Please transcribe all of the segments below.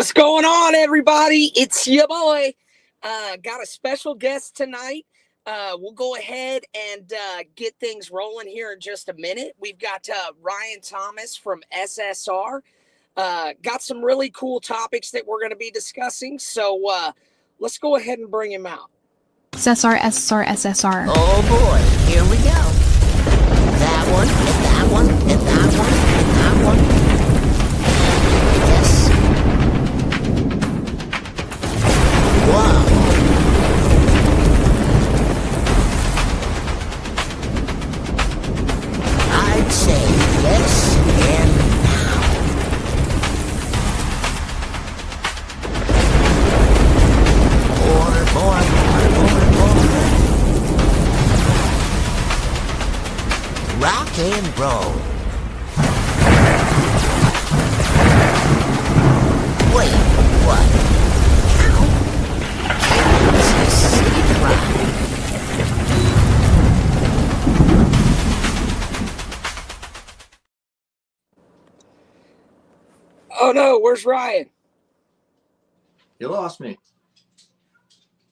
What's going on, everybody? It's your boy. Got a special guest tonight. We'll go ahead and get things rolling here in just a minute. We've got Ryan Thomas from SSR. Got some really cool topics that we're going to be discussing. So let's go ahead and bring him out. SSR, SSR, SSR. Oh boy, here we go. That one, and that one, and that one, and that one. Yes. Wow. I'd say yes and now. Rock and roll. Wait, what? Cow? Kansas City Pride. Oh no, where's Ryan? You lost me.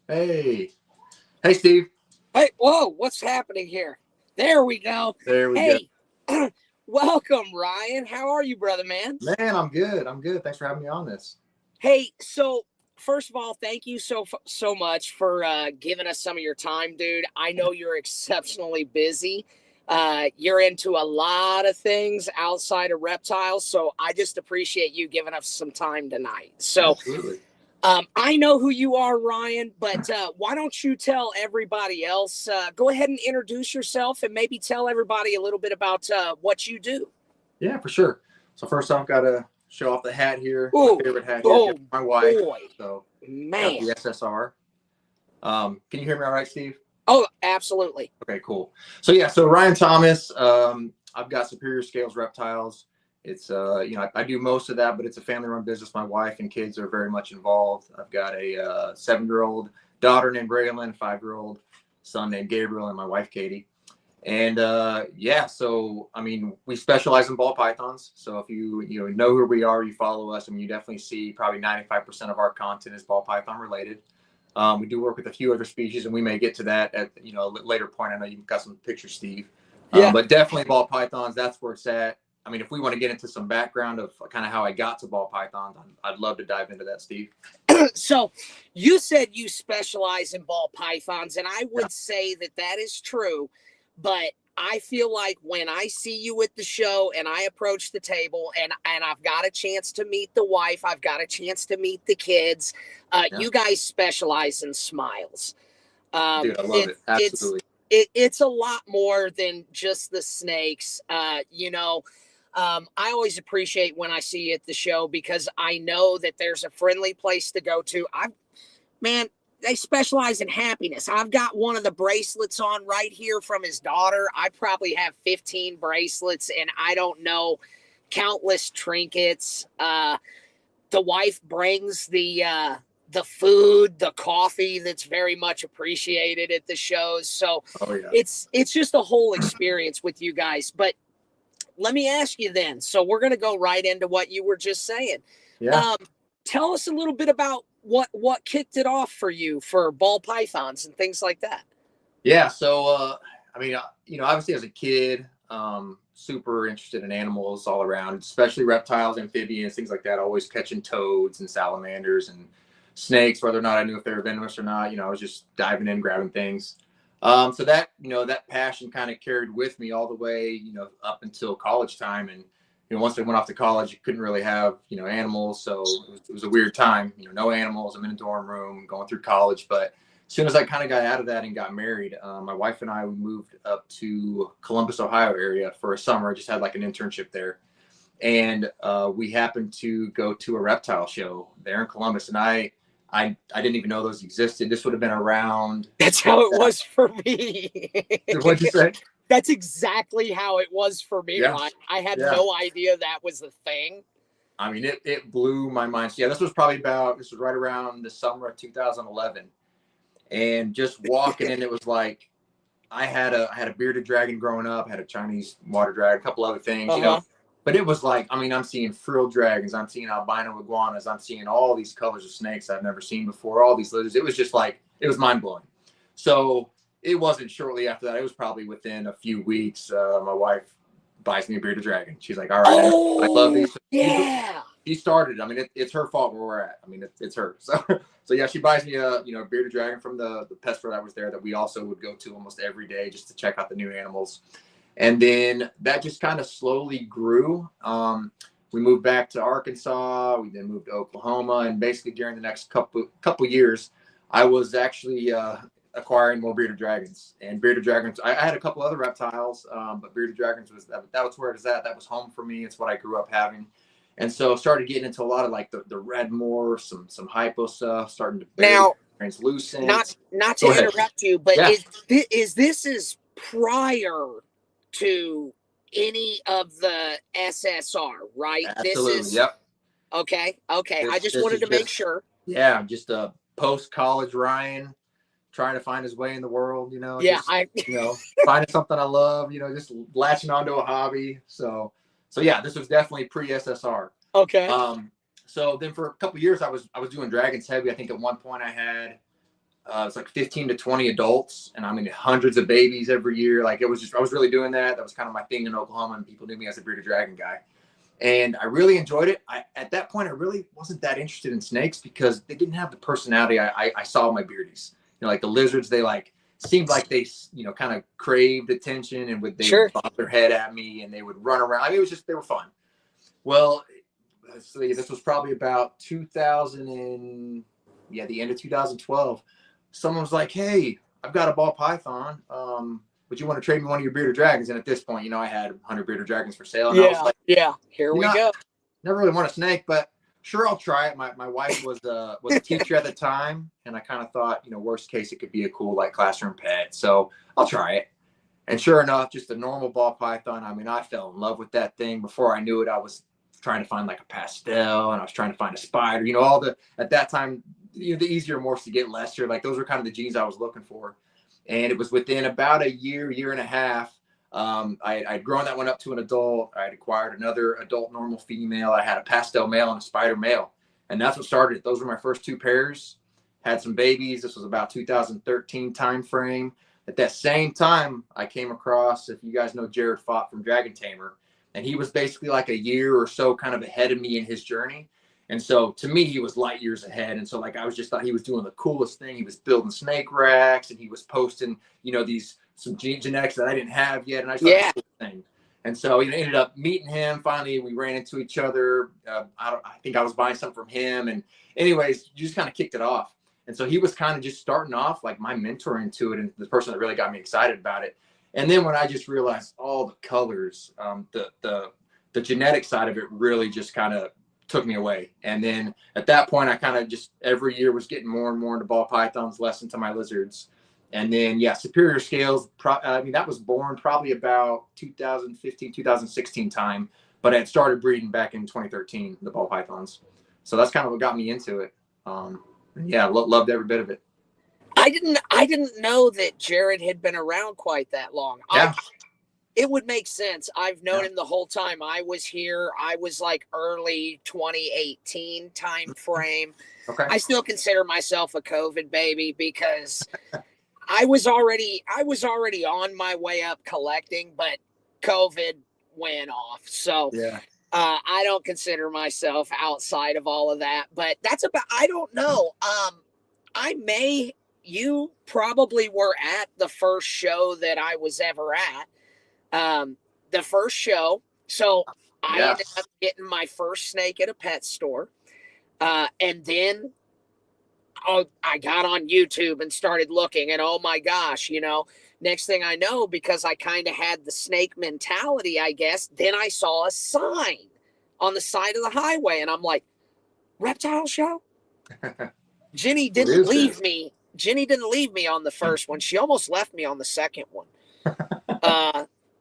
Hey, Steve. Hey, whoa, what's happening here? There we go. There we go. Welcome, Ryan. How are you, brother, man? Man, I'm good. Thanks for having me on this. Hey, so first of all, thank you so much for giving us some of your time, dude. I know you're exceptionally busy. You're into a lot of things outside of reptiles, so I just appreciate you giving us some time tonight. So, absolutely. I know who you are, Ryan, but why don't you tell everybody else? Go ahead and introduce yourself and maybe tell everybody a little bit about what you do. Yeah, for sure. So first off, got to show off the hat here. Ooh, my favorite hat here. My wife. Boy. So, man. The SSR. Can you hear me all right, Steve? Oh, absolutely. Okay, cool. So Ryan Thomas. I've got Superior Scales Reptiles. It's I do most of that, but it's a family-run business. My wife and kids are very much involved. I've got a 7-year-old daughter named Braylon, 5-year-old son named Gabriel, and my wife Katie. And so I mean, we specialize in ball pythons. So if you know who we are, you follow us, and you definitely see probably 95% of our content is ball python related. We do work with a few other species, and we may get to that at a later point. I know you've got some pictures, Steve. Yeah. But definitely ball pythons. That's where it's at. I mean, if we want to get into some background of kind of how I got to ball pythons, I'd love to dive into that, Steve. So you said you specialize in ball pythons, and I would say that is true. But I feel like when I see you at the show and I approach the table and I've got a chance to meet the wife, I've got a chance to meet the kids, you guys specialize in smiles. Dude, I love it. Absolutely. It's a lot more than just the snakes. I always appreciate when I see you at the show because I know that there's a friendly place to go to. They specialize in happiness. I've got one of the bracelets on right here from his daughter. I probably have 15 bracelets and I don't know, countless trinkets. The wife brings the food, the coffee that's very much appreciated at the shows. So it's just a whole experience with you guys. But let me ask you then. So we're going to go right into what you were just saying. Yeah. Tell us a little bit about what kicked it off for you for ball pythons and things like that. Yeah. So, obviously as a kid, super interested in animals all around, especially reptiles, amphibians, things like that. Always catching toads and salamanders and snakes, whether or not I knew if they were venomous or not. I was just diving in, grabbing things. So that, that passion kind of carried with me all the way, up until college time. And, once I went off to college, you couldn't really have, animals. So it was a weird time, no animals. I'm in a dorm room going through college. But as soon as I kind of got out of that and got married, my wife and I, we moved up to Columbus, Ohio area for a summer. I just had like an internship there. And we happened to go to a reptile show there in Columbus. And I didn't even know those existed. This would have been around. That's how it was for me. What'd you say? That's exactly how it was for me. Yeah. I had no idea that was a thing. I mean, it blew my mind. So, yeah, this was right around the summer of 2011. And just walking in, it was like, I had a bearded dragon growing up, had a Chinese water dragon, a couple other things, But it was like, I mean, I'm seeing frilled dragons, I'm seeing albino iguanas, I'm seeing all these colors of snakes I've never seen before, all these lizards. It was just like, it was mind blowing. So it wasn't shortly after that. It was probably within a few weeks. My wife buys me a bearded dragon. She's like, all right, I love these. Yeah. She started. I mean, it's her fault where we're at. I mean, it's her. So yeah, she buys me a bearded dragon from the pet store that was there that we also would go to almost every day just to check out the new animals. And then that just kind of slowly grew. We moved back to Arkansas. We then moved to Oklahoma, and basically during the next couple years, I was actually acquiring more bearded dragons. And bearded dragons, I had a couple other reptiles, but bearded dragons that was where it was at. That was home for me. It's what I grew up having. And so started getting into a lot of like the red more, some hypo stuff, starting to now translucent. Not to interrupt you, but yeah. is this prior to any of the SSR, right? Absolutely. This is yep. Okay. I just wanted to make sure. Yeah, just a post-college Ryan trying to find his way in the world, Yeah, just, finding something I love, just latching onto a hobby. So yeah, this was definitely pre-SSR. Okay. So then for a couple of years I was doing dragons heavy. I think at one point I had it's like 15 to 20 adults, and I mean hundreds of babies every year. Like I was really doing that. That was kind of my thing in Oklahoma, and people knew me as a bearded dragon guy. And I really enjoyed it. At that point, I really wasn't that interested in snakes because they didn't have the personality I saw in my beardies. Like the lizards, they seemed like they, kind of craved attention, and would bob their head at me, and they would run around. I mean, it was just, they were fun. Well, so this was probably about 2000 and the end of 2012. Someone was like, "Hey, I've got a ball python. Would you want to trade me one of your bearded dragons?" And at this point, I had 100 bearded dragons for sale. And I was like, here we go. Never really want a snake, but sure, I'll try it. My wife was a teacher at the time, and I kind of thought, worst case, it could be a cool classroom pet. So I'll try it. And sure enough, just a normal ball python. I mean, I fell in love with that thing. Before I knew it, I was trying to find like a pastel, and I was trying to find a spider. At that time, the easier morphs to get, lesser. Like those were kind of the genes I was looking for. And it was within about a year and a half. I'd grown that one up to an adult. I'd acquired another adult normal female. I had a pastel male and a spider male. And that's what started it. Those were my first two pairs. Had some babies. This was about 2013 time frame. At that same time, I came across, if you guys know Jared Fott from Dragon Tamer, and he was basically like a year or so kind of ahead of me in his journey. And so to me, he was light years ahead. And so I was just thought he was doing the coolest thing. He was building snake racks, and he was posting, some genetics that I didn't have yet. And I just thought it was a cool thing. And so ended up meeting him. Finally, we ran into each other. I think I was buying something from him. And anyways, just kind of kicked it off. And so he was kind of just starting off like my mentor into it, and the person that really got me excited about it. And then when I just realized all the colors, the genetic side of it really just kind of took me away. And then at that point, I kind of just every year was getting more and more into ball pythons, less into my lizards. And then, Superior Scales, that was born probably about 2015, 2016 time, but I had started breeding back in 2013, the ball pythons. So that's kind of what got me into it. Loved every bit of it. I didn't know that Jared had been around quite that long. Yeah. It would make sense. I've known him the whole time I was here. I was like early 2018 time frame. Okay. I still consider myself a COVID baby because I was already on my way up collecting, but COVID went off. So I don't consider myself outside of all of that, but I don't know. You probably were at the first show that I was ever at. The first show. So I ended up getting my first snake at a pet store. And then I got on YouTube and started looking, and oh my gosh, next thing I know, because I kind of had the snake mentality, I guess, then I saw a sign on the side of the highway, and I'm like, reptile show? Jenny didn't leave me. Jenny didn't leave me on the first one. She almost left me on the second one.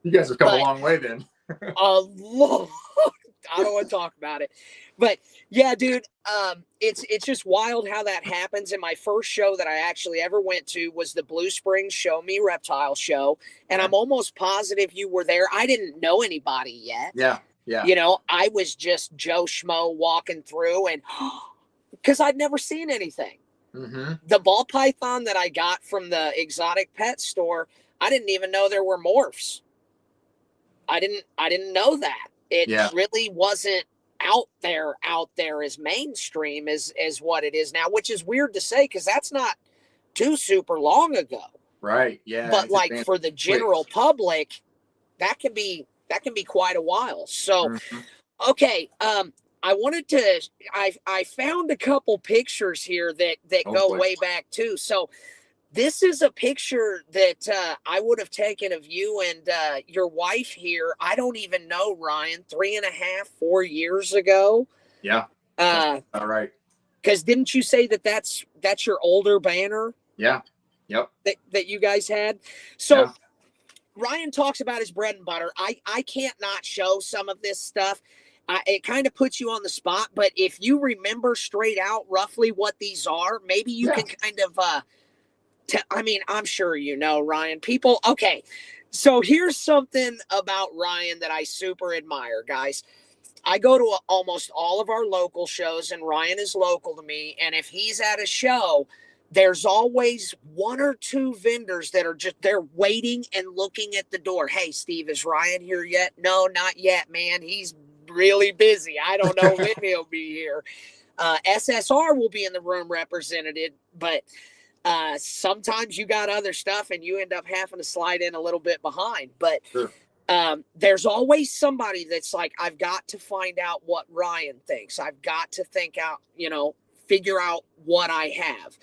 You guys have come a long way then. I don't want to talk about it. But yeah, dude, it's just wild how that happens. And my first show that I actually ever went to was the Blue Springs Show Me Reptile show. And I'm almost positive you were there. I didn't know anybody yet. Yeah. Yeah. You know, I was just Joe Schmo walking through, and because I'd never seen anything. Mm-hmm. The ball python that I got from the exotic pet store, I didn't even know there were morphs. I didn't know that. It Yeah. really wasn't out there as mainstream as what it is now, which is weird to say because that's not too super long ago. Right. Yeah. But It's like advanced for the quick. general public, that can be quite a while. So Mm-hmm. okay, I wanted to I found a couple pictures here that Oh go boy. way back too. So this is a picture that I would have taken of you and your wife here. I don't even know, Ryan, 3.5, 4 years ago. Yeah. All right. Because didn't you say that's your older banner Yeah. Yep. that you guys had? So Yeah. Ryan talks about his bread and butter. I can't not show some of this stuff. It kind of puts you on the spot, but if you remember straight out roughly what these are, maybe you can kind of I mean, I'm sure you know, Ryan. People, okay. So here's something about Ryan that I super admire, guys. I go to almost all of our local shows, and Ryan is local to me. And if he's at a show, there's always one or two vendors that are just they're waiting and looking at the door. Hey, Steve, is Ryan here yet? No, not yet, man. He's really busy. I don't know when he'll be here. SSR will be in the room represented, but sometimes you got other stuff and you end up having to slide in a little bit behind. But Sure. There's always somebody that's like, I've got to find out what Ryan thinks. I've got to figure out what I have.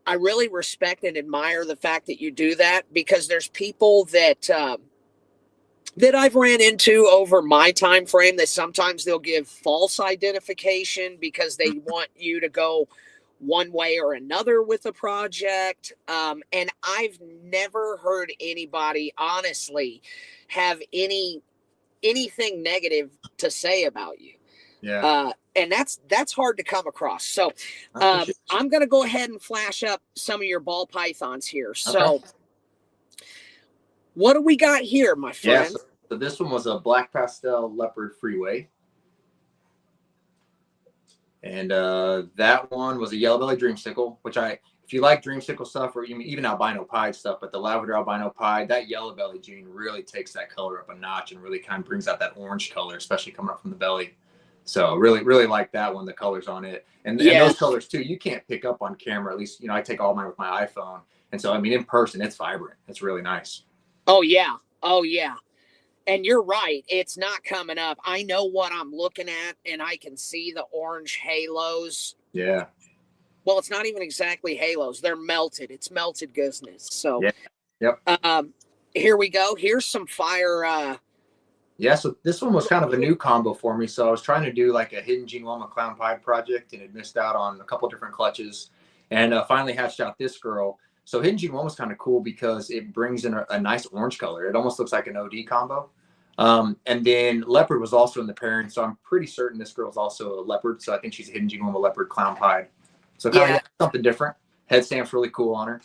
I really respect and admire the fact that you do that because there's people that I've ran into over my time frame that sometimes they'll give false identification because they want you to go one way or another with a project. And I've never heard anybody honestly have anything negative to say about you. Yeah. And that's hard to come across. So I appreciate it. I'm going to go ahead and flash up some of your ball pythons here. So Okay. what do we got here, my friend? Yeah. So this one was a black pastel leopard freeway. And that one was a yellow belly dreamsicle, which if you like dreamsicle stuff or even albino pied stuff, but the lavender albino pied, that yellow belly gene really takes that color up a notch and really kind of brings out that orange color, especially coming up from the belly. So really, really like that one, the colors on it. And those colors too, you can't pick up on camera. At least, I take all mine with my iPhone. And so, I mean, in person, it's vibrant. It's really nice. Oh, yeah. Oh, yeah. And you're right. It's not coming up. I know what I'm looking at, and I can see the orange halos. Yeah. Well, it's not even exactly halos. They're melted. It's melted goodness. So, yeah. Yep. Here we go. Here's some fire. Yeah, so this one was kind of a new combo for me. So I was trying to do like a hidden genome clown pied project and had missed out on a couple different clutches and finally hatched out this girl. So hidden genome was kind of cool because it brings in a nice orange color. It almost looks like an OD combo. And then leopard was also in the pairing. So I'm pretty certain this girl is also a leopard. So I think she's a hidden genome leopard clown pied. So kind of something different. Head stamp's really cool on her.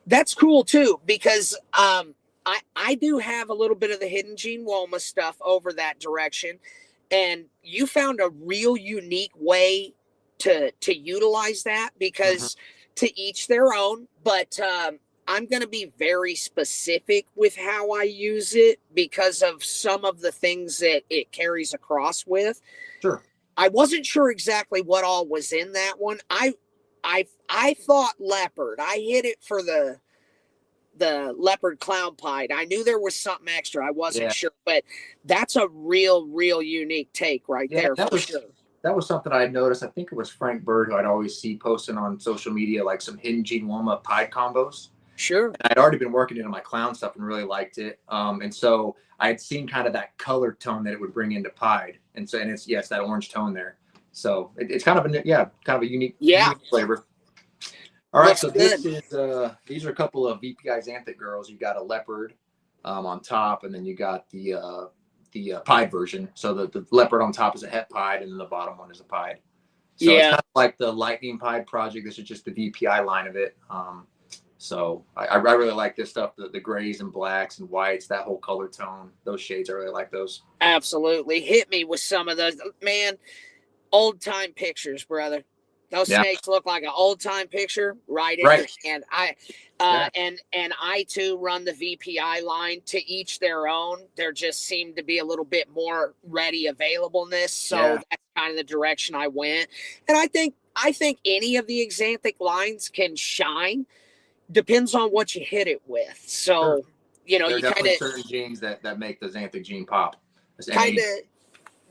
That's cool too, because I do have a little bit of the hidden gene Woma stuff over that direction, and you found a real unique way to utilize that because to each their own. But I'm going to be very specific with how I use it because of some of the things that it carries across with. Sure. I wasn't sure exactly what all was in that one. I thought leopard. I hit it for the leopard clown pied. I knew there was something extra. I wasn't sure, but that's a real unique take right there for sure. That was something I had noticed. I think it was Frank Bird who I'd always see posting on social media, like some hidden gene Woma pied combos. Sure. And I'd already been working into my clown stuff and really liked it. And so I had seen kind of that color tone that it would bring into pied. And it's that orange tone there. So it's kind of a unique flavor. All right, so this is these are a couple of VPI Xanthic girls. You got a leopard on top, and then you got the pied version. So the leopard on top is a het pied, and then the bottom one is a pied. So it's kind of like the lightning pied project. This is just the VPI line of it. So I really like this stuff, the grays and blacks and whites, that whole color tone, those shades. I really like those. Absolutely. Hit me with some of those. Man, old time pictures, brother. Those Yeah. snakes look like an old time picture right in Right. your hand. And I too run the VPI line. To each their own. There just seemed to be a little bit more ready availableness, so that's kind of the direction I went. And I think any of the Xanthic lines can shine. Depends on what you hit it with. So Sure. you know, There are you kind definitely of certain genes that make the Xanthic gene pop. kind of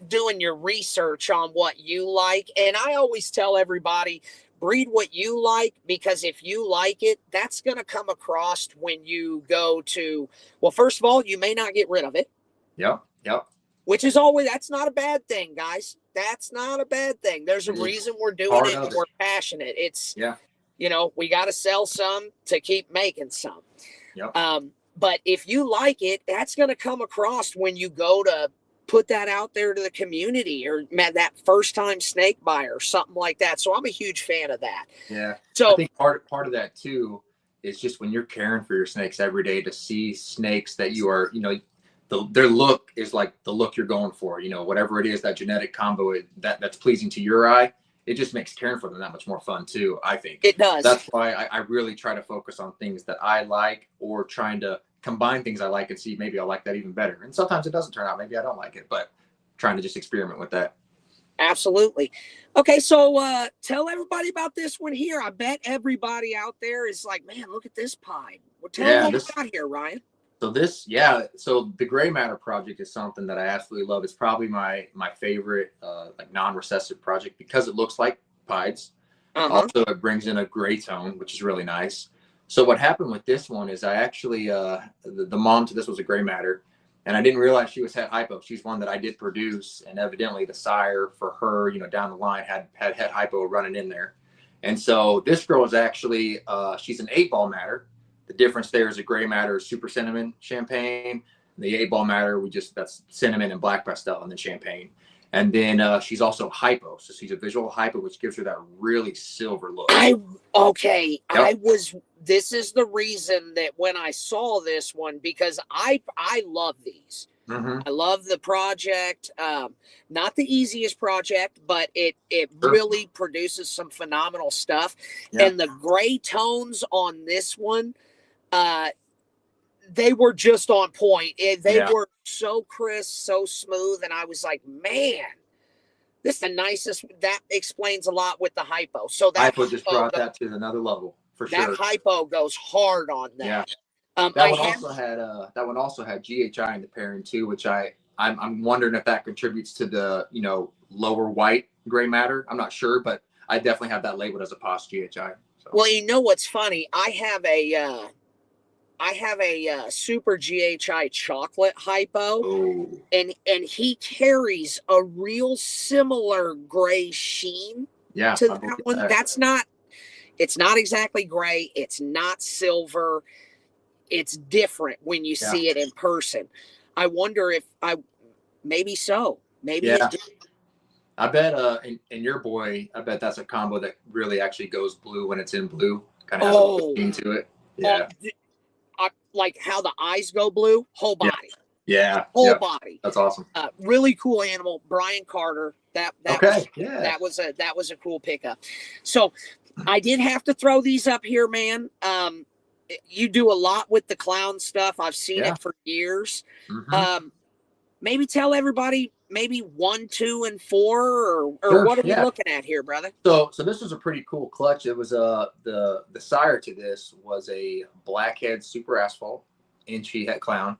doing your research on what you like. And I always tell everybody, breed what you like, because if you like it, that's going to come across when you go to, well, first of all, you may not get rid of it. Yep. Which is always, that's not a bad thing, guys. That's not a bad thing. There's a reason we're doing it. And we're passionate. It's, you know, we got to sell some to keep making some. Yep. But if you like it, that's going to come across when you go to put that out there to the community, or that first time snake buyer or something like that. So I'm a huge fan of that. Yeah. So I think part of that too is just when you're caring for your snakes every day, to see snakes that you are, you know, their look is like the look you're going for, you know, whatever it is, that genetic combo that's pleasing to your eye, it just makes caring for them that much more fun too, I think. It does. That's why I really try to focus on things that I like, or trying to combine things I like and see maybe I like that even better. And sometimes it doesn't turn out, maybe I don't like it, but trying to just experiment with that. Absolutely. Okay, so tell everybody about this one here. I bet everybody out there is like, man, look at this pie. Well, tell them what we got here, Ryan. So so the Gray Matter project is something that I absolutely love. It's probably my favorite like non-recessive project, because it looks like pieds. Also, it brings in a gray tone, which is really nice. So what happened with this one is I actually the mom to this was a Gray Matter, and I didn't realize she was het hypo. She's one that I did produce, and evidently the sire for her, you know, down the line had het hypo running in there. And so this girl is actually she's an 8-ball matter. The difference there is a Gray Matter is super cinnamon champagne. The 8-ball matter, that's cinnamon and black pastel, and then champagne. And then she's also hypo, so she's a visual hypo, which gives her that really silver look. This is the reason that when I saw this one, because I love these. I love the project. Not the easiest project, but it really produces some phenomenal stuff. And the gray tones on this one, they were just on point. They were so crisp, so smooth, and I was like, man, this is the nicest. That explains a lot with the hypo. So that hypo just brought that to another level, for sure. That hypo goes hard on that. That one also had GHI in the pairing too, which I'm wondering if that contributes to the, you know, lower white Gray Matter. I'm not sure, but I definitely have that labeled as a POS GHI. So. Well, you know what's funny? I have a super GHI chocolate hypo, and he carries a real similar gray sheen to that one. It's not exactly gray. It's not silver. It's different when you see it in person. I wonder if maybe so. Maybe it did. I bet in your boy, I bet that's a combo that really actually goes blue when it's in blue. Kind of has a sheen to it. Yeah. Like how the eyes go blue, whole body. Yeah. Whole body. That's awesome. Really cool animal. Brian Carter. That was a cool pickup. So I did have to throw these up here, man. You do a lot with the clown stuff. I've seen it for years. Maybe tell everybody maybe 1, 2, and 4, or sure, what are we looking at here, brother? So this was a pretty cool clutch. It was the sire to this was a blackhead super asphalt inchy het clown.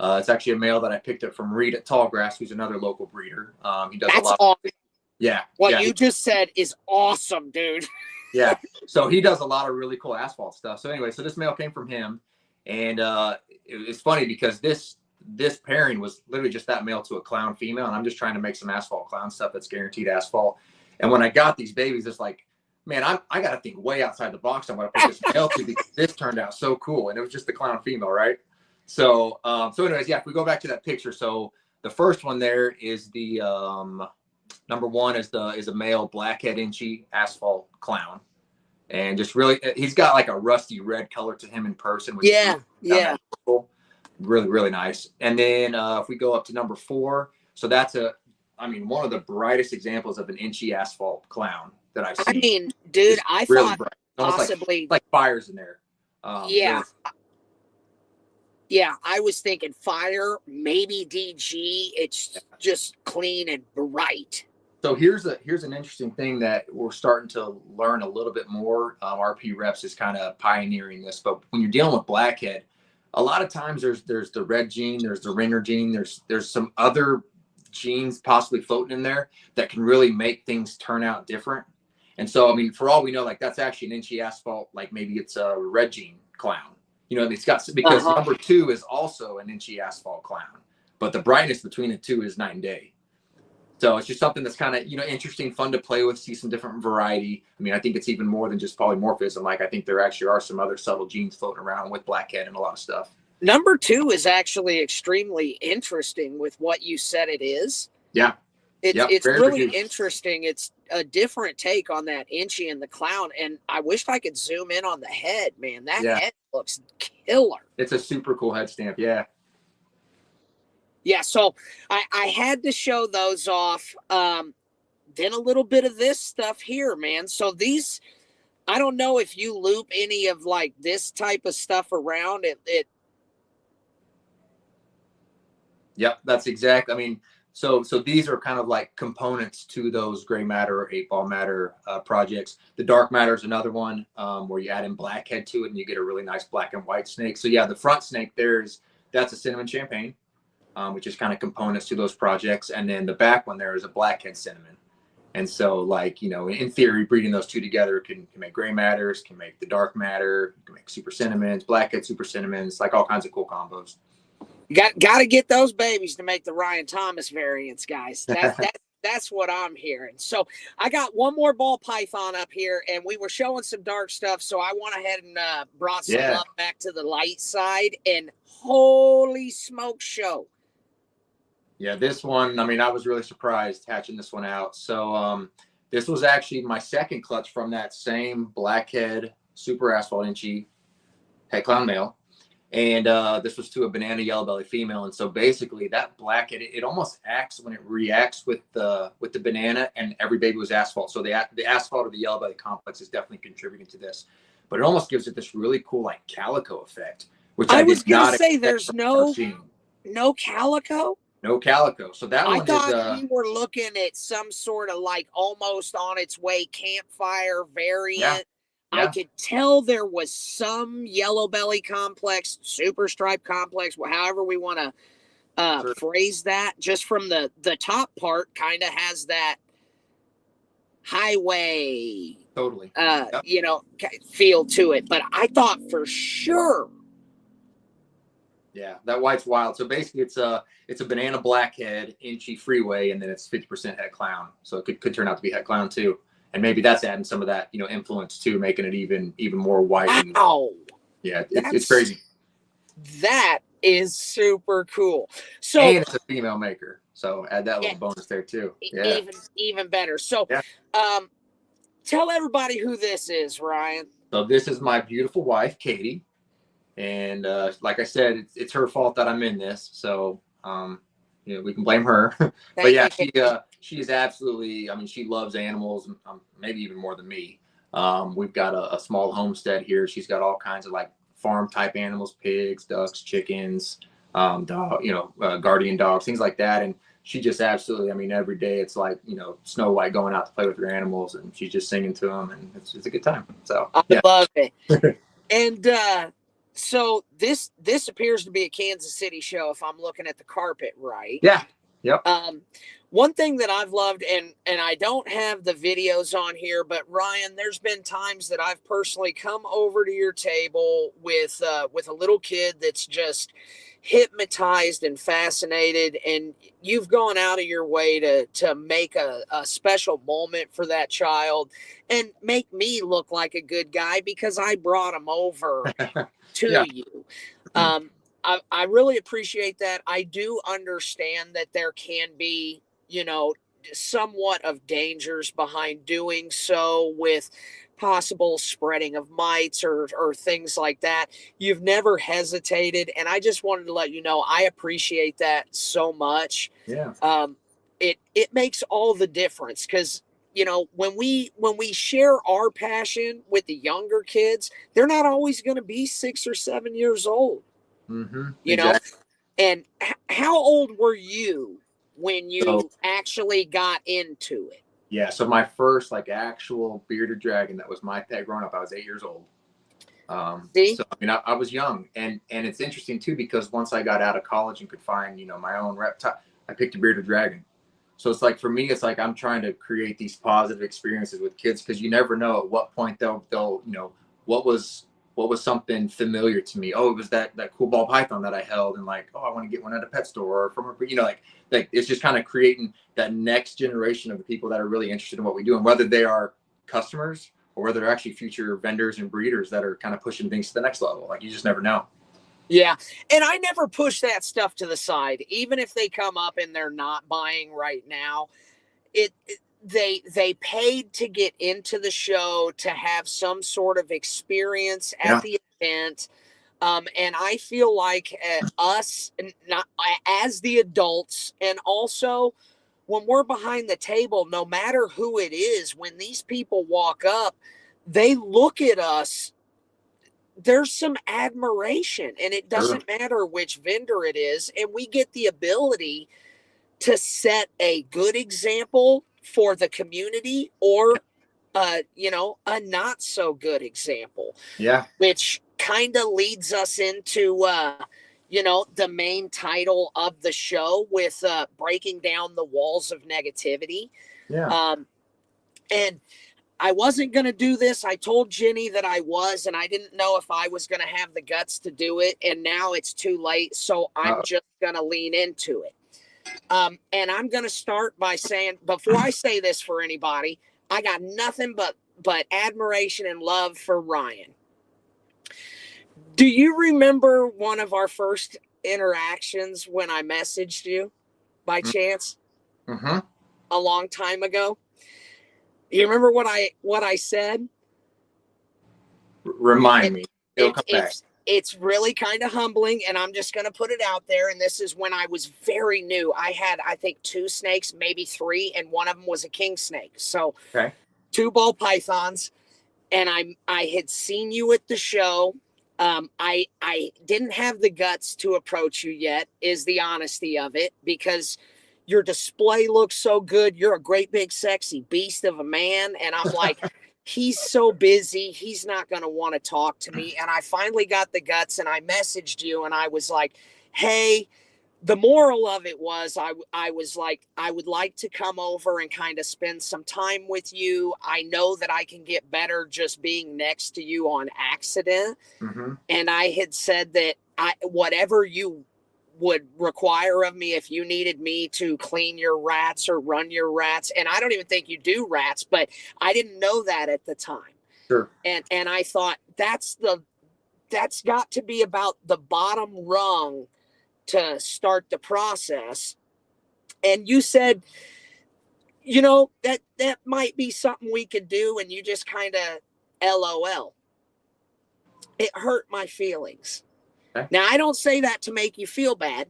It's actually a male that I picked up from Reed at Tallgrass, who's another local breeder. He does a lot. Awesome. What you just said is awesome, dude. So he does a lot of really cool asphalt stuff. So anyway, so this male came from him, and it's funny because this pairing was literally just that male to a clown female, and I'm just trying to make some asphalt clown stuff that's guaranteed asphalt. And when I got these babies, it's like, man, I got to think way outside the box on what I put this male to, because this turned out so cool, and it was just the clown female, right? So anyways, if we go back to that picture, so the first one there is the number one is a male blackhead inchy asphalt clown, and just really, he's got like a rusty red color to him in person, which Yeah, yeah. cool. Really, really nice. And then if we go up to number 4, so that's one of the brightest examples of an inchy asphalt clown that I've I seen. mean, dude, It's I really thought bright. Almost possibly like fires in there. yeah. Really. Yeah, I was thinking fire, maybe DG. It's just clean and bright. So here's an interesting thing that we're starting to learn a little bit more. RP Reps is kind of pioneering this, but when you're dealing with blackhead, a lot of times there's the red gene, there's the ringer gene, there's some other genes possibly floating in there that can really make things turn out different. And so, I mean, for all we know, like that's actually an inchy asphalt, like maybe it's a red gene clown. You know, it's got, because number 2 is also an inchy asphalt clown, but the brightness between the two is night and day. So it's just something that's kind of, interesting, fun to play with, see some different variety. I mean, I think it's even more than just polymorphism. Like, I think there actually are some other subtle genes floating around with blackhead and a lot of stuff. Number 2 is actually extremely interesting with what you said it is. Yeah. It's really interesting. It's a different take on that inchy and the clown. And I wish I could zoom in on the head, man. That head looks killer. It's a super cool head stamp. Yeah. Yeah. So I had to show those off. Then a little bit of this stuff here, man. So these, I don't know if you loop any of like this type of stuff around it. Yep. That's exact. I mean, So these are kind of like components to those gray matter or 8-ball matter projects. The dark matter is another one where you add in blackhead to it and you get a really nice black and white snake. So yeah, the front snake that's a cinnamon champagne, which is kind of components to those projects. And then the back one there is a blackhead cinnamon. And so like, in theory, breeding those two together can make gray matters, can make the dark matter, can make super cinnamons, blackhead super cinnamons, like all kinds of cool combos. Got to get those babies to make the Ryan Thomas variants, guys. That's what I'm hearing. So I got one more ball python up here, and we were showing some dark stuff. So I went ahead and brought some up back to the light side, and holy smoke show. Yeah, this one, I mean, I was really surprised hatching this one out. So this was actually my second clutch from that same blackhead super asphalt inchy head clown male. And this was to a banana yellow belly female. And so basically that blackhead, it almost acts when it reacts with the banana, and every baby was asphalt. So the asphalt or the yellow belly complex is definitely contributing to this. But it almost gives it this really cool like calico effect, which I was going to say there's no calico. No calico. So that one thought you were looking at some sort of like almost on its way campfire variant. Yeah. I could tell there was some yellow belly complex, super stripe complex, however we want to phrase that. Just from the top part, kind of has that highway, totally, feel to it. But I thought for sure. Yeah, that white's wild. So basically, it's a banana blackhead, inchy freeway, and then it's 50% head clown. So it could turn out to be head clown too. And maybe that's adding some of that, influence too, making it even more white. Wow. Yeah, it's crazy. That is super cool. So, and it's a female maker, so add that little bonus there too. Yeah, even better. So, tell everybody who this is, Ryan. So this is my beautiful wife, Katie, and like I said, it's her fault that I'm in this. So, we can blame her. But yeah, she is absolutely, I mean, she loves animals, maybe even more than me. We've got a small homestead here. She's got all kinds of like farm type animals, pigs, ducks, chickens, guardian dogs, things like that. And she just absolutely, I mean, every day it's like, Snow White going out to play with her animals, and she's just singing to them, and it's a good time. So I love it. And, so this appears to be a Kansas City show if I'm looking at the carpet right. Yeah. Yep. One thing that I've loved, and I don't have the videos on here, but Ryan, there's been times that I've personally come over to your table with a little kid that's just hypnotized and fascinated, and you've gone out of your way to make a special moment for that child and make me look like a good guy because I brought him over to you. I really appreciate that. I do understand that there can be, somewhat of dangers behind doing so with possible spreading of mites or things like that. You've never hesitated. And I just wanted to let you know, I appreciate that so much. Yeah. It makes all the difference, because when we share our passion with the younger kids, they're not always going to be 6 or 7 years old. Mm-hmm. you know Exactly. and how old were you when you So, actually got into it? yeah. So my first like actual bearded dragon that was my pet growing up, I was 8 years old. See? So I mean, I was young, and it's interesting too, because once I got out of college and could find my own reptile, I picked a bearded dragon. So it's like, for me, it's like I'm trying to create these positive experiences with kids, because you never know at what point they'll what was something familiar to me. Oh, it was that cool ball python that I held, and like, oh, I want to get one at a pet store or from a like it's just kind of creating that next generation of the people that are really interested in what we do, and whether they are customers or whether they're actually future vendors and breeders that are kind of pushing things to the next level. Like, you just never know. Yeah. And I never push that stuff to the side, even if they come up and they're not buying right now. They paid to get into the show, to have some sort of experience at the event. And I feel like us, not as the adults, and also when we're behind the table, no matter who it is, when these people walk up, they look at us, there's some admiration, and it doesn't matter which vendor it is. And we get the ability to set a good example for the community, or a not so good example. Yeah. Which kind of leads us into the main title of the show, with breaking down the walls of negativity. Yeah. And I wasn't going to do this. I told Jenny that I was, and I didn't know if I was going to have the guts to do it. And now it's too late. So I'm just going to lean into it. And I'm going to start by saying, before I say this for anybody, I got nothing but admiration and love for Ryan. Do you remember one of our first interactions when I messaged you by chance? Mm-hmm. A long time ago? You remember what I said? Remind me. It'll come back. It's really kind of humbling, and I'm just going to put it out there. And this is when I was very new. I had, I think, 2 snakes, maybe 3, and one of them was a king snake. So 2 ball pythons. And I had seen you at the show. I didn't have the guts to approach you yet, is the honesty of it, because your display looks so good. You're a great big sexy beast of a man. And I'm like, he's so busy, he's not going to want to talk to me. And I finally got the guts, and I messaged you, and I was like, hey, the moral of it was, I was like, I would like to come over and kind of spend some time with you. I know that I can get better just being next to you on accident. Mm-hmm. And I had said that whatever you would require of me, if you needed me to clean your rats or run your rats, and I don't even think you do rats, but I didn't know that at the time. Sure. And I thought that's got to be about the bottom rung to start the process. And you said, that might be something we could do. And you just kind of LOL. It hurt my feelings. Okay. Now, I don't say that to make you feel bad.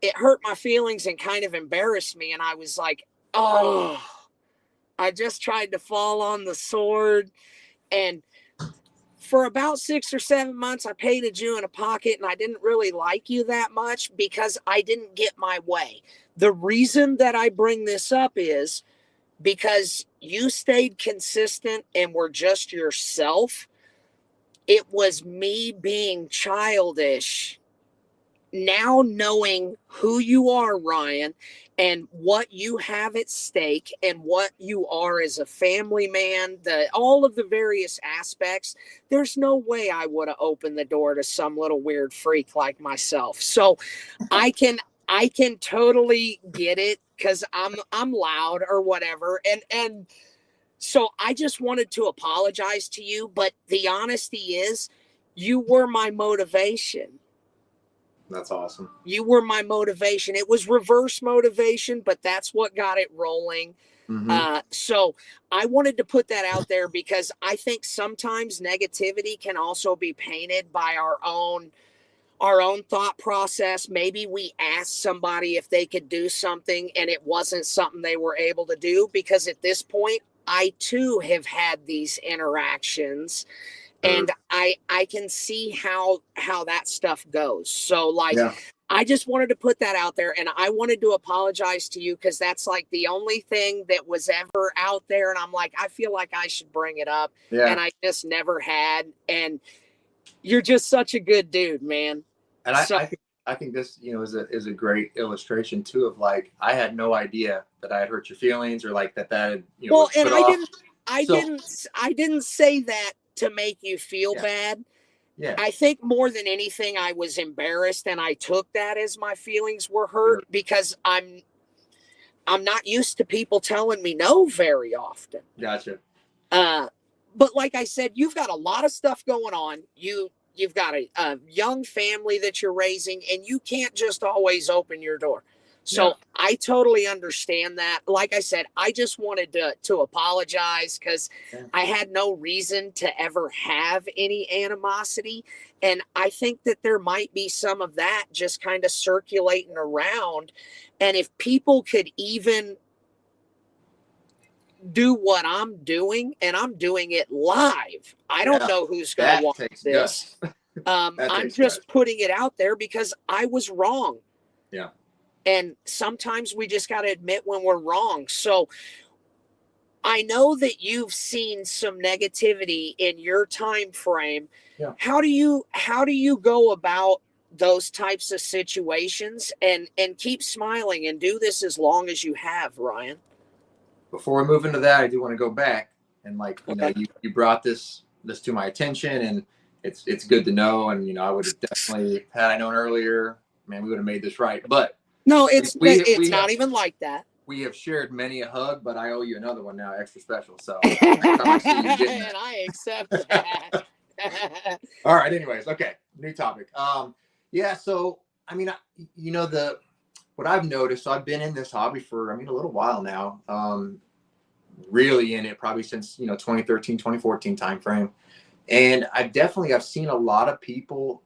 It hurt my feelings and kind of embarrassed me. And I was like, oh, I just tried to fall on the sword. And for about 6 or 7 months, I painted you in a pocket, and I didn't really like you that much because I didn't get my way. The reason that I bring this up is because you stayed consistent and were just yourself. It was me being childish. Now knowing who you are, Ryan, and what you have at stake, and what you are as a family man, all of the various aspects, there's no way I would have opened the door to some little weird freak like myself. So I can totally get it, because I'm loud or whatever. And so I just wanted to apologize to you, but the honesty is, you were my motivation. That's awesome. You were my motivation. It was reverse motivation, but that's what got it rolling. So I wanted to put that out there because I think sometimes negativity can also be painted by our own thought process. Maybe we asked somebody if they could do something and it wasn't something they were able to do, because at this point I too have had these interactions, and I can see how that stuff goes. So like, Yeah. I just wanted to put that out there, and I wanted to apologize to you because that's like the only thing that was ever out there, and I'm like, I feel like I should bring it up, Yeah. and I just never had. And you're just such a good dude, man. And So, I think this, is a great illustration too of like, I had no idea that I had hurt your feelings or like that had, well, was and put off. I didn't say that to make you feel Yeah. bad. Yeah. I think more than anything, I was embarrassed, and I took that as my feelings were hurt because I'm not used to people telling me no very often. Gotcha. But like I said, you've got a lot of stuff going on. You've got a young family that you're raising, and you can't just always open your door. So Yeah. I totally understand that. Like I said, I just wanted to apologize because I had no reason to ever have any animosity. And I think that there might be some of that just kind of circulating around. And if people could even do what I'm doing, and I'm doing it live, I don't know who's going to watch this. I'm just putting it out there because I was wrong. Yeah. And sometimes we just got to admit when we're wrong. So I know that you've seen some negativity in your time frame. Yeah. How do you go about those types of situations and keep smiling and do this as long as you have, Ryan? Before we move into that, I do want to go back and like, Okay. you brought this to my attention, and it's good to know. And, I would have definitely, had I known earlier, man, we would have made this right. But no, it's we not have, even like that. We have shared many a hug, but I owe you another one now, extra special. So next time I see you, you're getting that. And I accept that. All right. Anyways, okay. New topic. Yeah. So I mean, what I've noticed. So I've been in this hobby for a little while now. Really in it probably since 2013, 2014 timeframe, and I've seen a lot of people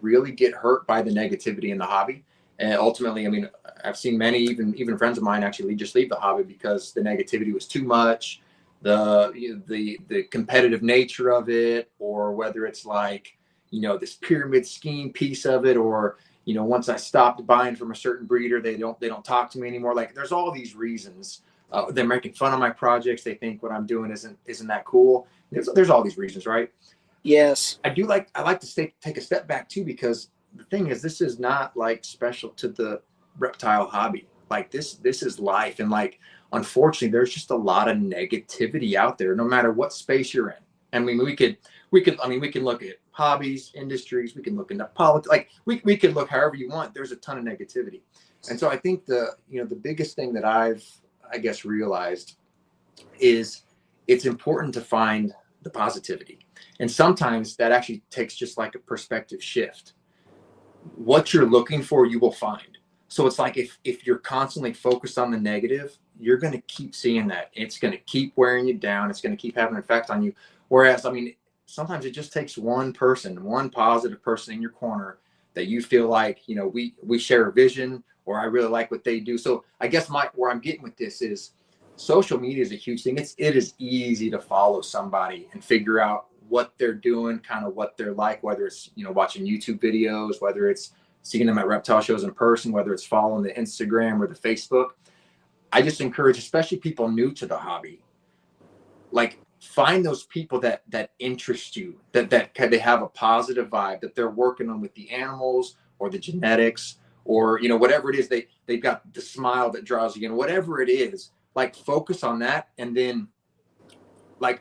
really get hurt by the negativity in the hobby. And ultimately, I've seen many, even friends of mine, actually just leave the hobby because the negativity was too much, the competitive nature of it, or whether it's like, this pyramid scheme piece of it, or once I stopped buying from a certain breeder, they don't talk to me anymore. Like, there's all these reasons. They're making fun of my projects. They think what I'm doing isn't that cool. There's all these reasons, right? Yes. I like to take a step back too, because the thing is, this is not like special to the reptile hobby. Like this is life. And like, unfortunately, there's just a lot of negativity out there, no matter what space you're in. We can look at hobbies, industries, we can look into politics, like we can look however you want. There's a ton of negativity. And so I think the biggest thing that I've, realized is it's important to find the positivity. And sometimes that actually takes just like a perspective shift. What you're looking for, you will find. So it's like, if you're constantly focused on the negative, you're going to keep seeing that. It's going to keep wearing you down. It's going to keep having an effect on you. Whereas, sometimes it just takes one positive person in your corner that you feel like, we share a vision, or I really like what they do. So I guess where I'm getting with this is, social media is a huge thing. It is easy to follow somebody and figure out what they're doing, kind of what they're like, whether it's, watching YouTube videos, whether it's seeing them at reptile shows in person, whether it's following the Instagram or the Facebook. I just encourage, especially people new to the hobby, like, find those people that interest you, that they have a positive vibe, that they're working on with the animals or the genetics, or, whatever it is, they've got the smile that draws you in, whatever it is, like, focus on that. And then, like,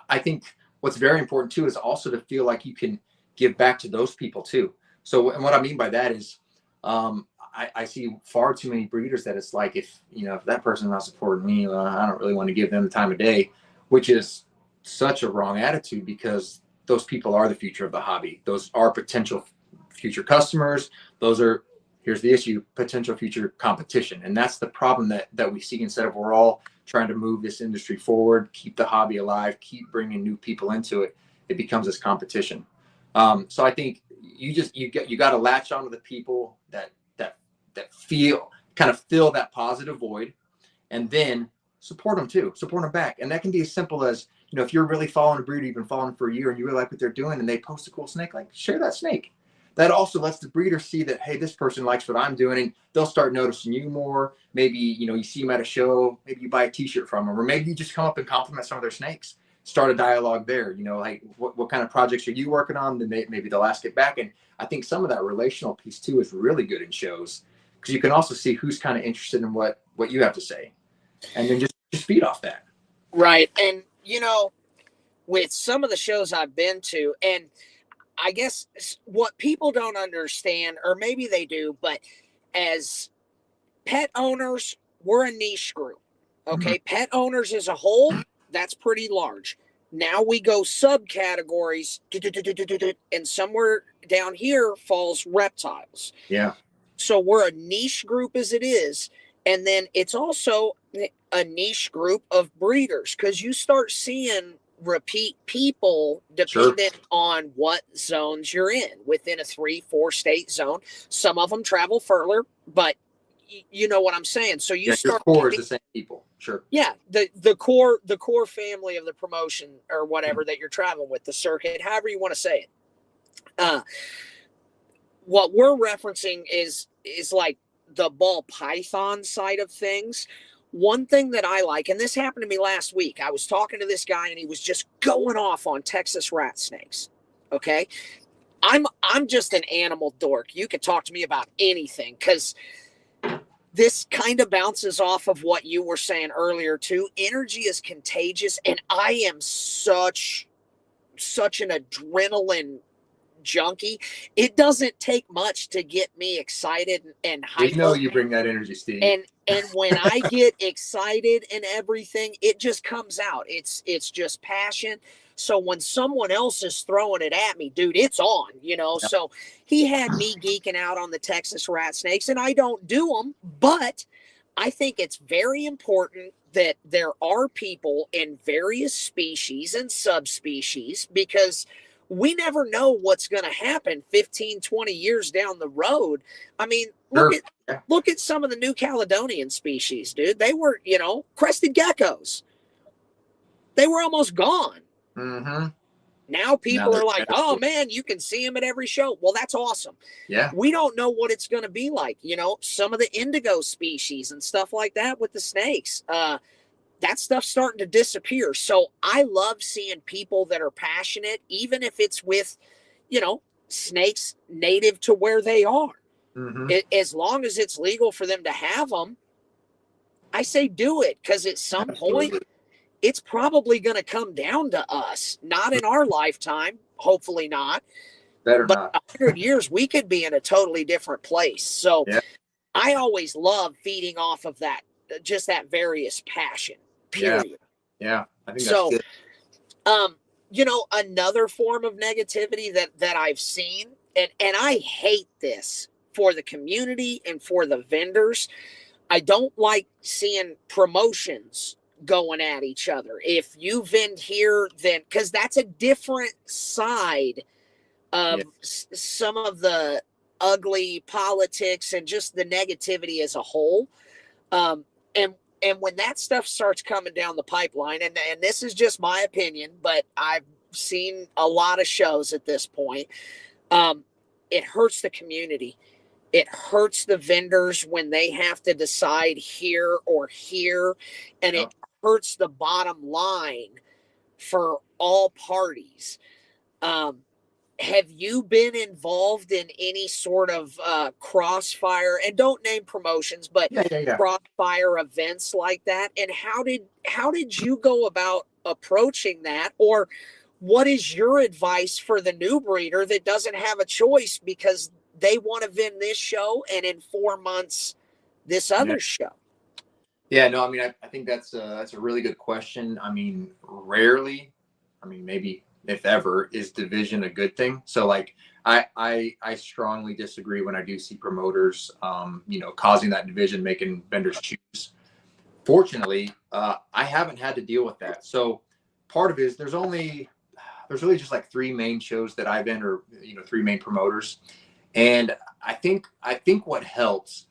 I think what's very important too is also to feel like you can give back to those people too. So, and what I mean by that is, I see far too many breeders that it's like, if that person's not supporting me, I don't really want to give them the time of day, which is such a wrong attitude, because those people are the future of the hobby. Those are potential future customers. Those are, here's the issue: potential future competition. And that's the problem that we see. Instead of we're all trying to move this industry forward, keep the hobby alive, keep bringing new people into it, it becomes this competition. So I think you got to latch onto the people that feel kind of fill that positive void, and then support them back. And that can be as simple as, you know, if you're really following a breeder, you've been following for a year and you really like what they're doing and they post a cool snake, like share that snake. That also lets the breeder see that, hey, this person likes what I'm doing, and they'll start noticing you more. Maybe, you know, you see them at a show, maybe you buy a t-shirt from them, or maybe you just come up and compliment some of their snakes. Start a dialogue there, you know, like what kind of projects are you working on? Then maybe they'll ask it back. And I think some of that relational piece too is really good in shows, because you can also see who's kind of interested in what you have to say, and then just feed off that. Right. And, you know, with some of the shows I've been to, and I guess what people don't understand, or maybe they do, but as pet owners, we're a niche group. Okay. Mm-hmm. Pet owners as a whole, that's pretty large. Now we go subcategories, and somewhere down here falls reptiles. Yeah. So we're a niche group as it is. And then it's also a niche group of breeders, because you start seeing repeat people dependent on what zones you're in within a 3-4 state zone. Some of them travel further, but you know what I'm saying. So you start your core is the same people. Sure. Yeah. The core family of the promotion or whatever that you're traveling with, the circuit, however you want to say it. What we're referencing is like the ball python side of things. One thing that I like, and this happened to me last week, I was talking to this guy and he was just going off on Texas rat snakes. Okay. I'm just an animal dork. You could talk to me about anything, because this kind of bounces off of what you were saying earlier too. Energy is contagious, and I am such an adrenaline junkie. It doesn't take much to get me excited and hyped. You know, you bring that energy, Steve. And when I get excited and everything, it just comes out. It's just passion. So when someone else is throwing it at me, dude, it's on, you know. Yep. So he had me geeking out on the Texas rat snakes, and I don't do them, but I think it's very important that there are people in various species and subspecies, because we never know what's going to happen 15, 20 years down the road. I mean, look at some of the New Caledonian species, dude. They were, you know, crested geckos. They were almost gone. Mm-hmm. Now people are like, oh, man, you can see them at every show. Well, that's awesome. Yeah. We don't know what it's going to be like. You know, some of the indigo species and stuff like that with the snakes. That stuff's starting to disappear. So I love seeing people that are passionate, even if it's with, you know, snakes native to where they are. Mm-hmm. As long as it's legal for them to have them, I say do it, because at some point it's probably going to come down to us. Not in our lifetime, hopefully not. Better but not. 100 years, we could be in a totally different place. So I always love feeding off of that, just that various passion. Period. Yeah. I think that's good. You know, another form of negativity that I've seen, and I hate this for the community and for the vendors. I don't like seeing promotions going at each other. If you vend here, then, because that's a different side of some of the ugly politics and just the negativity as a whole. And when that stuff starts coming down the pipeline, and this is just my opinion, but I've seen a lot of shows at this point, it hurts the community. It hurts the vendors when they have to decide here or here, and it hurts the bottom line for all parties. Have you been involved in any sort of crossfire, and don't name promotions, but crossfire events like that? And how did you go about approaching that? Or what is your advice for the new breeder that doesn't have a choice because they want to vend this show and in 4 months this other show? Yeah, no, I mean, I think that's a really good question. I mean, rarely, maybe if ever, is division a good thing? So like, I strongly disagree when I do see promoters, causing that division, making vendors choose. Fortunately, I haven't had to deal with that. So part of it is there's really just like three main shows that I've been, or three main promoters, and I think what helps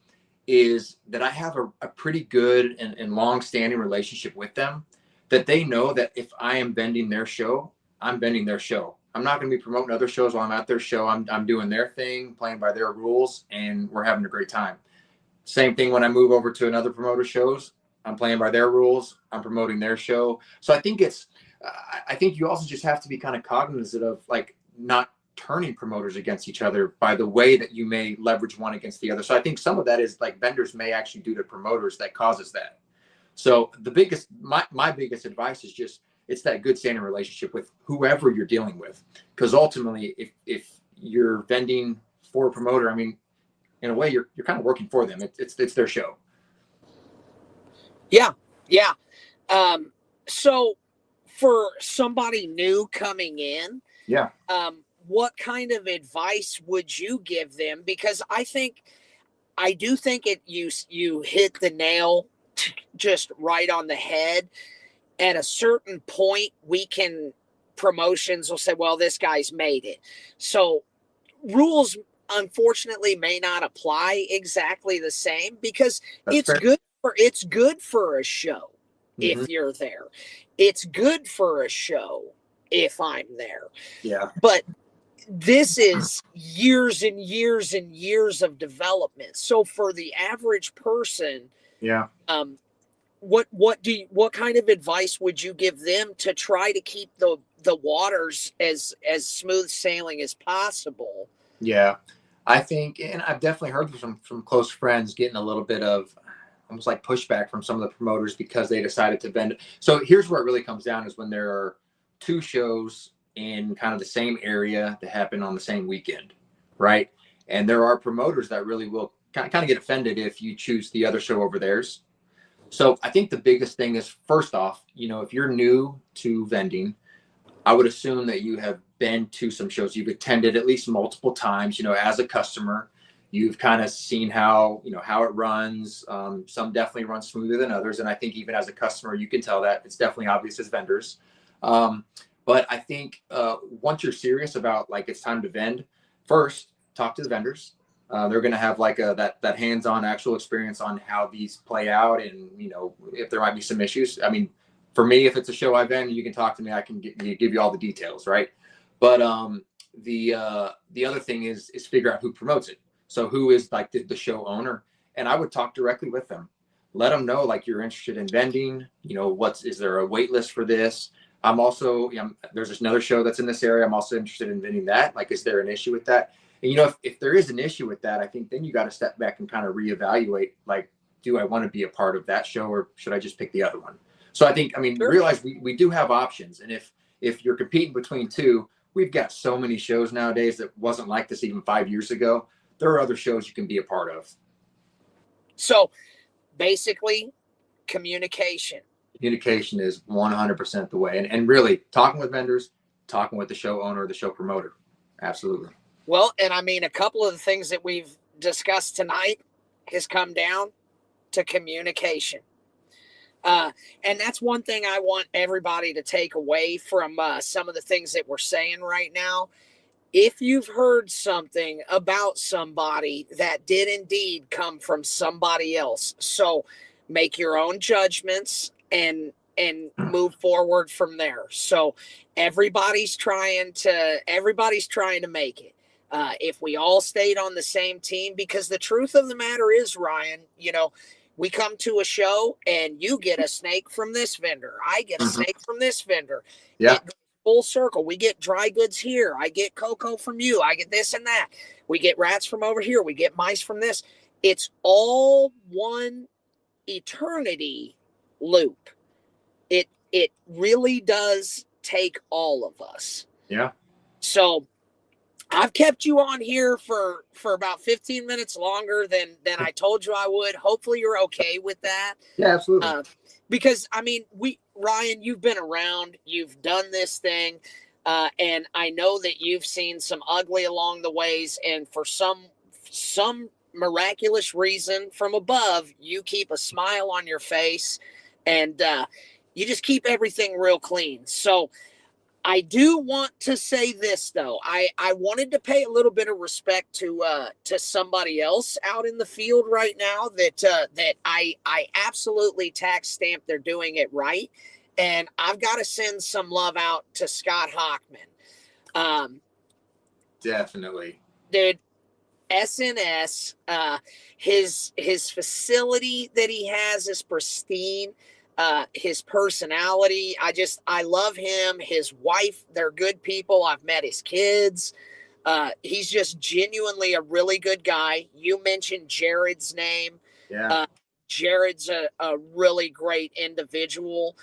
is that I have a pretty good and long-standing relationship with them, that they know that if I am vending their show, I'm vending their show. I'm not going to be promoting other shows while I'm at their show. I'm doing their thing, playing by their rules, and we're having a great time. Same thing when I move over to another promoter shows. I'm playing by their rules. I'm promoting their show. So I think you also just have to be kind of cognizant of like not turning promoters against each other by the way that you may leverage one against the other. So I think some of that is like vendors may actually do to promoters that causes that. So my biggest advice is just, it's that good standing relationship with whoever you're dealing with. Because ultimately, if you're vending for a promoter, I mean, in a way, you're kind of working for them. It's their show. Yeah. So for somebody new coming in, yeah, what kind of advice would you give them? Because I do think you hit the nail just right on the head. At a certain point, promotions will say, well, this guy's made it. So rules, unfortunately, may not apply exactly the same, because it's good for a show. Mm-hmm. If you're there, it's good for a show if I'm there. Yeah. But this is years and years and years of development. So for the average person, yeah. What kind of advice would you give them to try to keep the waters as smooth sailing as possible? Yeah, I think, and I've definitely heard from close friends getting a little bit of almost like pushback from some of the promoters because they decided to bend it. So here's where it really comes down, is when there are two shows in kind of the same area that happen on the same weekend, right? And there are promoters that really will kind of get offended if you choose the other show over theirs. So I think the biggest thing is, first off, if you're new to vending, I would assume that you have been to some shows. You've attended at least multiple times, as a customer. You've kind of seen how it runs. Some definitely run smoother than others. And I think even as a customer, you can tell that. It's definitely obvious as vendors. But I think once you're serious about like it's time to vend, first talk to the vendors. They're going to have like that hands-on actual experience on how these play out, and if there might be some issues. I mean, for me, if it's a show I vend, you can talk to me. I can give you all the details, right? But the other thing is figure out who promotes it. So who is like the show owner, and I would talk directly with them. Let them know like you're interested in vending. Is there a wait list for this? I'm also, there's another show that's in this area. I'm also interested in vending that. Like, is there an issue with that? And if there is an issue with that, I think then you got to step back and kind of reevaluate, like, do I want to be a part of that show, or should I just pick the other one? So Sure. Realize we do have options. And if you're competing between two, we've got so many shows nowadays that wasn't like this even 5 years ago. There are other shows you can be a part of. So basically, communication. Communication is 100% the way. And really talking with vendors, talking with the show owner, the show promoter. Absolutely. Well, and I mean, a couple of the things that we've discussed tonight has come down to communication. And that's one thing I want everybody to take away from some of the things that we're saying right now. If you've heard something about somebody, that did indeed come from somebody else. So make your own judgments and move forward from there. So everybody's trying to make it. If we all stayed on the same team, because the truth of the matter is, Ryan, we come to a show and you get a snake from this vendor. I get a snake from this vendor. Yeah. It goes full circle. We get dry goods here. I get cocoa from you. I get this and that. We get rats from over here. We get mice from this. It's all one eternity loop. It really does take all of us. Yeah. So I've kept you on here for about 15 minutes longer than I told you I would. Hopefully you're okay with that. Yeah, absolutely. Because I mean, Ryan, you've been around, you've done this thing. And I know that you've seen some ugly along the ways, and for some miraculous reason from above, you keep a smile on your face, and you just keep everything real clean. So I do want to say this though. I wanted to pay a little bit of respect to somebody else out in the field right now that I absolutely tax stamp they're doing it right. And I've got to send some love out to Scott Hockman. Definitely. Dude, SNS, his facility that he has is pristine. His personality, I love him. His wife, they're good people. I've met his kids. He's just genuinely a really good guy. You mentioned Jared's name. Yeah. Jared's a really great individual.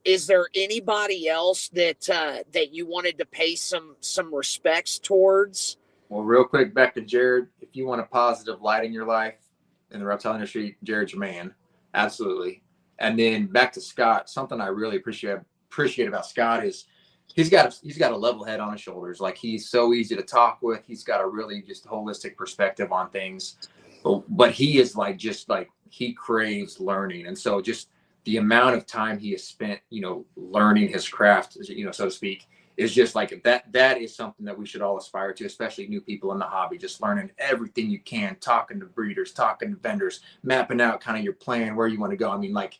Is there anybody else that you wanted to pay some respects towards? Well, real quick, back to Jared. If you want a positive light in your life in the reptile industry, Jared's your man. Absolutely. And then back to Scott. Something I really appreciate about Scott is he's got a level head on his shoulders. Like, he's so easy to talk with. He's got a really just holistic perspective on things. But he is just like he craves learning. And so just the amount of time he has spent, learning his craft, so to speak, is just like that is something that we should all aspire to, especially new people in the hobby, just learning everything you can, talking to breeders, talking to vendors, mapping out kind of your plan, where you want to go. I mean, like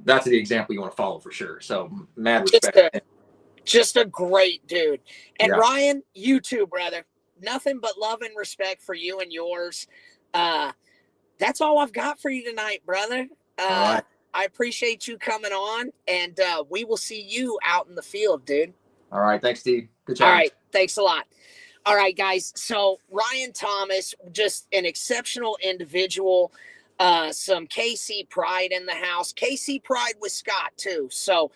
that's the example you want to follow for sure. So mad respect. Just a great dude. And Yeah. Ryan, you too, brother. Nothing but love and respect for you and yours. That's all I've got for you tonight, brother. All right. I appreciate you coming on, and we will see you out in the field, dude. All right. Thanks, Steve. Good job. All right. Thanks a lot. All right, guys. So Ryan Thomas, just an exceptional individual. Some KC pride in the house. KC pride with Scott, too. So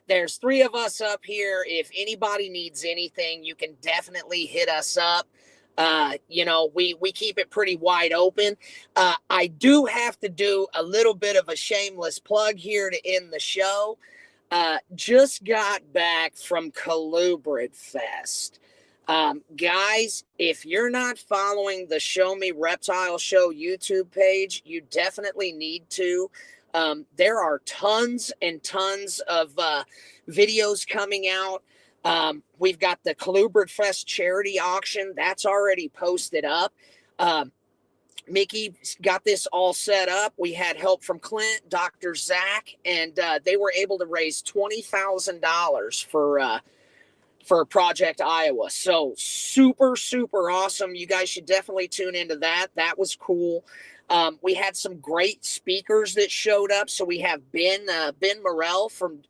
there's three of us up here. If anybody needs anything, you can definitely hit us up. We keep it pretty wide open. I do have to do a little bit of a shameless plug here to end the show. Just got back from Colubrid Fest. Guys, if you're not following the Show Me Reptile Show YouTube page, you definitely need to. There are tons and tons of videos coming out. We've got the Colubrid Fest charity auction that's already posted up. Mickey got this all set up. We had help from Clint, Dr. Zach, and they were able to raise $20,000 for Project Iowa. So super, super awesome. You guys should definitely tune into that. That was cool. We had some great speakers that showed up. So we have Ben Morrell from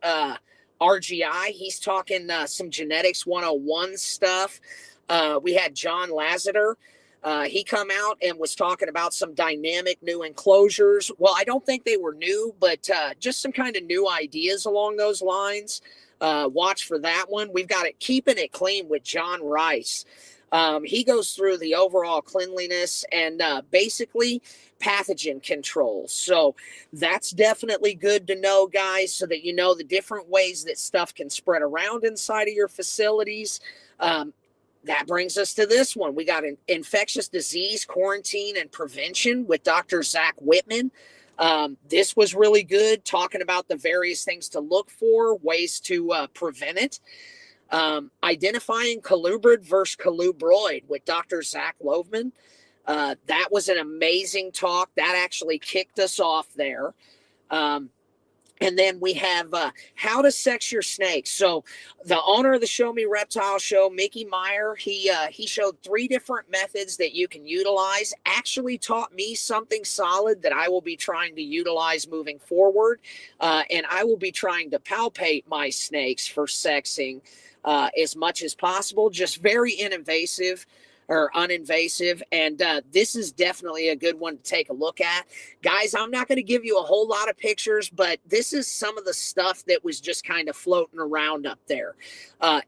RGI. He's talking some genetics 101 stuff. We had John Lasseter. He come out and was talking about some dynamic new enclosures. Well, I don't think they were new, but just some kind of new ideas along those lines. Watch for that one. We've got it Keeping It Clean with John Rice. He goes through the overall cleanliness and basically pathogen control. So that's definitely good to know, guys, so that you know the different ways that stuff can spread around inside of your facilities. That brings us to this one. We got an infectious disease quarantine and prevention with Dr. Zach Whitman. This was really good, talking about the various things to look for, ways to prevent it. Identifying colubrid versus colubroid with Dr. Zach Loveman. That was an amazing talk. That actually kicked us off there. And then we have how to sex your snakes. So the owner of the Show Me Reptile Show, Mickey Meyer, he showed 3 different methods that you can utilize. Actually taught me something solid that I will be trying to utilize moving forward. And I will be trying to palpate my snakes for sexing as much as possible. Just very uninvasive. And this is definitely a good one to take a look at. Guys, I'm not going to give you a whole lot of pictures, but this is some of the stuff that was just kind of floating around up there.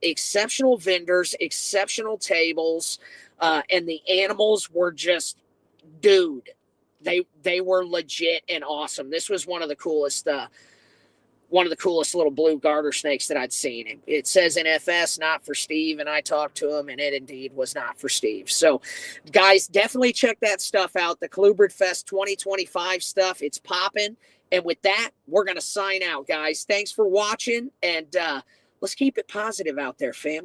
Exceptional vendors, exceptional tables, and the animals were just, dude, they were legit and awesome. This was one of the coolest one of the coolest little blue garter snakes that I'd seen. It says NFS, not for Steve, and I talked to him, and it indeed was not for Steve. So, guys, definitely check that stuff out. The Colubrid Fest 2025 stuff, it's popping. And with that, we're going to sign out, guys. Thanks for watching, and let's keep it positive out there, fam.